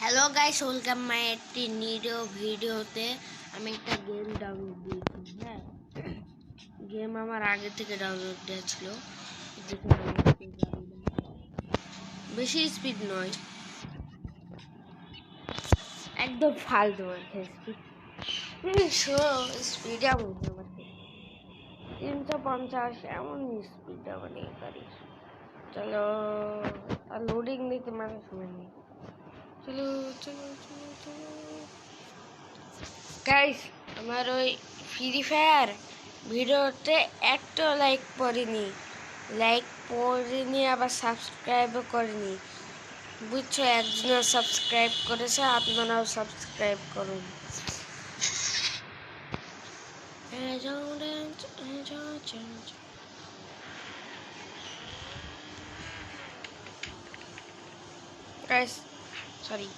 Hello guys, welcome my একটি new ভিডিওতে। আমি একটা গেম ডাউনলোড দিয়েছি। হ্যাঁ, গেম আমার আগে থেকে ডাউনলোড দেওয়া ছিল। বেশি স্পিড নয়, একদম ফালতু স্পিড। 300 স্পিড এমন আমার 350 এমন স্পিড আমার এই গাড়ির। চলো, আর লোডিং দিতে মানে সময় নেই। চলো চলো চলো চলো গাইস, আমার ওই ফ্রি ফায়ার ভিডিওতে একটা লাইক পড়েনি আবার সাবস্ক্রাইবও করেনি, বুঝছো? একজন সাবস্ক্রাইব করেছে, আপনারাও সাবস্ক্রাইব করুন। Guys, sorry.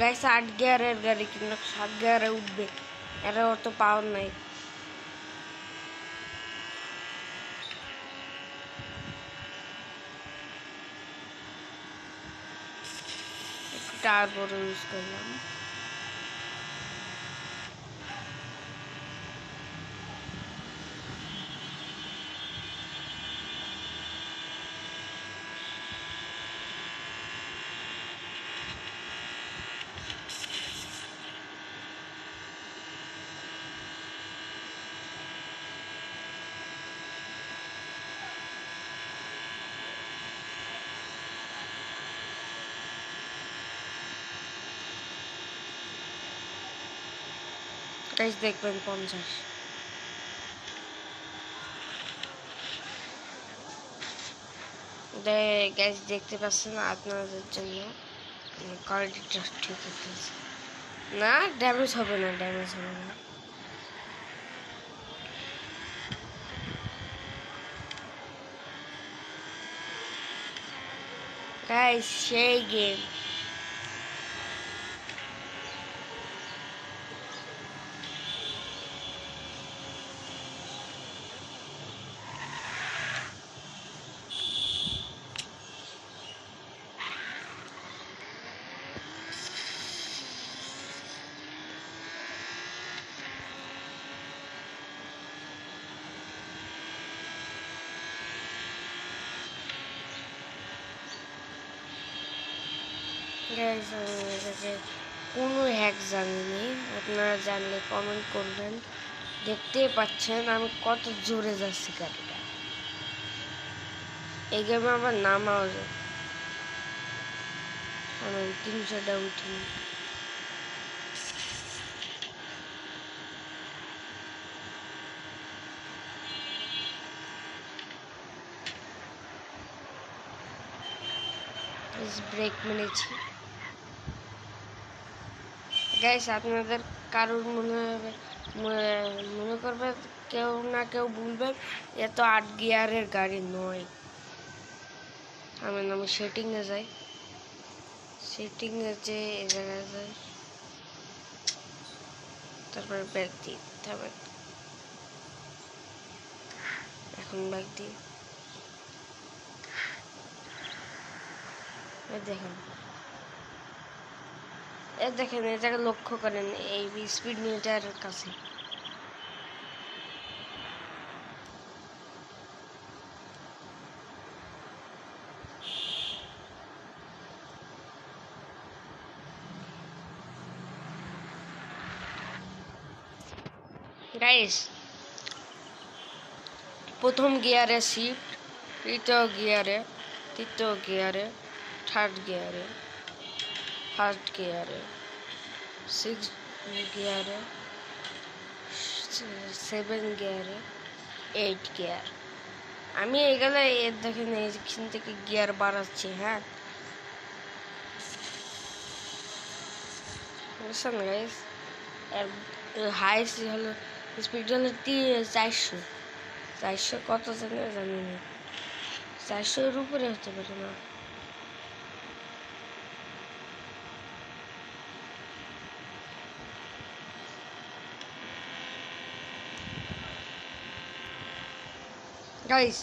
গাইস, 8 গিয়ারের গাড়ি কিন্তু 7 গিয়ারে উঠবে, এর অত পাওয়ার নাই। একটু টার্বো ইউজ করলাম। গাইস, দেখবেন 50। গাইস, দেখতে পাচ্ছেন আপনাদের জন্য কোয়ালিটিটা ঠিক আছে না? ড্যামেজ হবে না, ড্যামেজ হবে না। গাইস, সেই গেম। গাইস, আমি এটাকে কোনো হ্যাক জানিনি, আপনারা জানলে কমেন্ট করবেন। দেখতেই পাচ্ছেন আমি কত জোরে যাচ্ছি গাড়িটা। এই গেমে আমার নামাও যায়, আমি 300টা উঠিনি। ব্রেক মেরেছি। গাইস, আপনাদের কারোর মনে করবে, কেউ না কেউ বলবে এ তো 8 গিয়ারের গাড়ি নয়। আমি সেটিংয়ে যাই, সেটিংয়ে যে এই জায়গায় যাই, তারপরে ব্যাগ দিই। তারপর এখন ব্যাগ দিই। দেখেন, দেখেন এই জায়গায় লক্ষ্য করেন, এই স্পিড মিটারের কাছে। গাইস, প্রথম গিয়ারে শিফট, তৃতীয় গিয়ারে, তৃতীয় গিয়ারে, থার্ড গিয়ারে, ফার্স্ট গিয়ারে, 6 গিয়ারে, 7 গিয়ারে, 8 গিয়ার। আমি এগুলো দেখেন এইখান থেকে গিয়ার বাড়াচ্ছি। হ্যাঁ, বুঝছেন গাইস? হাই হলো স্পিড হলো 400। 400 কত জানি না, 400-এর উপরে হতে পারে না। গাইস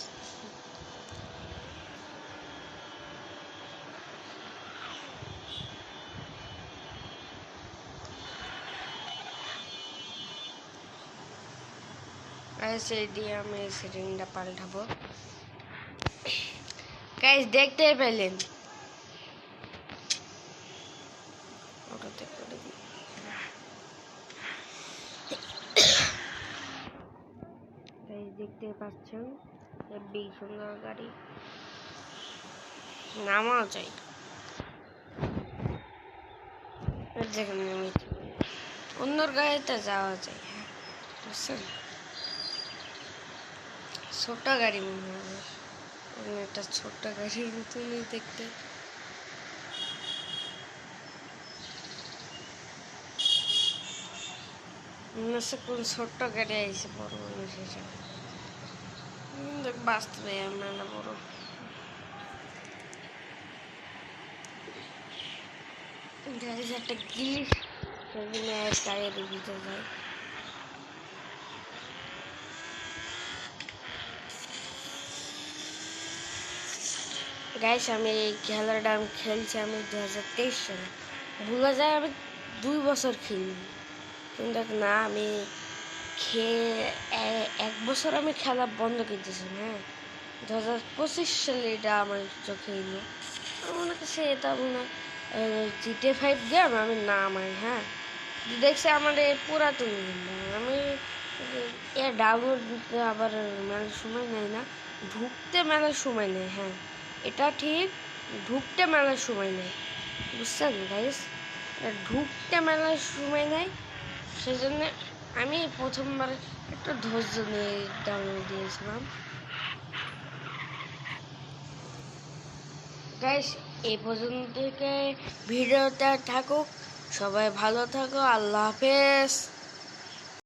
এই দিয়ে আমি সেটিংটা পাল্টাবো। গাইস দেখতে পেলেন ওটাতে করে দিই। গাইস দেখতে পাচ্ছেন হেব্বি সুন্দর গাড়ি, নামাও চাই যেখানে নেমেছি অন্যর গাড়িতে যাওয়া যায়। হ্যাঁ বুঝছেন, ছোট গাড়ি মনে হয়, একটা ছোট্ট গাড়ির মতনই দেখতে। মনে হচ্ছে কোন ছোট্ট গাড়ি আইসে বড় মানুষ হিসেবে, বাস্তবে আমরা না বড়। গাড়ি একটা গিলিস সেদিনে টায়ারের ভিতরে যায়। গাইস আমি এই খেলাটা খেলছি আমি 2023 সালে, ভুলে যায় আমি 2 বছর খেলি, কিন্তু না আমি খেয়ে 1 বছর আমি খেলা বন্ধ করে দিয়েছিলাম। হ্যাঁ 2025 সালে এটা আমার চোখে এলো, আমার কাছে এটা মনে GTA 5 গেম আমি না আমার। হ্যাঁ দেখছি আমার এই পুরাতন আমি ডাউনলোড দিতে আবার মেলার সময় নেয় না, ঢুকতে মেলার সময় নেই। হ্যাঁ এটা ঠিক, ঢুকতে মেলার সময় নেই, বুঝছেন গাইস, ঢুকতে মেলার সময় নেই। সেজন্য আমি প্রথমবার একটু ধৈর্য নিয়ে ডাউনলোড দিয়েছিলাম। গাইস এই পর্যন্ত থেকে ভিডিওটা থাকুক, সবাই ভালো থাকো, আল্লাহ হাফেজ।